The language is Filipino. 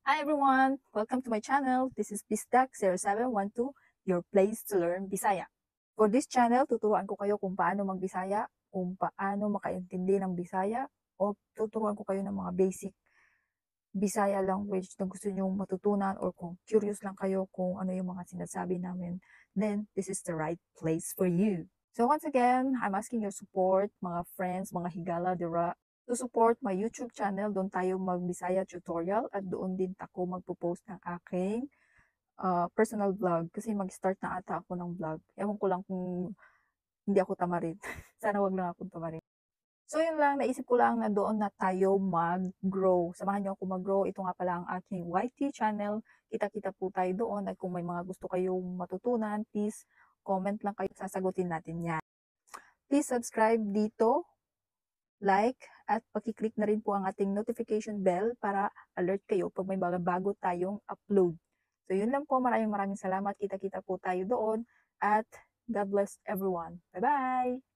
Hi everyone! Welcome to my channel. This is Bisdak0712, your place to learn Bisaya. For this channel, tuturuan ko kayo kung paano magbisaya, kung paano makaintindi ng Bisaya, o tuturuan ko kayo ng mga basic Bisaya language na gusto nyo matutunan, or kung curious lang kayo kung ano yung mga sinasabi namin, then this is the right place for you. So once again, I'm asking your support, mga friends, mga higala dira, to support my YouTube channel. Doon tayo mag-Bisaya tutorial at doon din ako magpo-post ng aking personal vlog kasi mag-start na ata ako ng vlog. Ewan ko lang kung hindi ako tamarin. Sana wag lang akong tamarin. So yun lang, naisip ko lang na doon na tayo mag-grow. Samahan niyo ako mag-grow. Ito nga pala ang aking YT channel. Kita-kita po tayo doon at kung may mga gusto kayong matutunan, please comment lang kayo. Sasagutin natin yan. Please subscribe dito, like, at pakiclick na rin po ang ating notification bell para alert kayo pag may bago tayong upload. So yun lang po, maraming salamat. Kita-kita po tayo doon at God bless everyone. Bye-bye!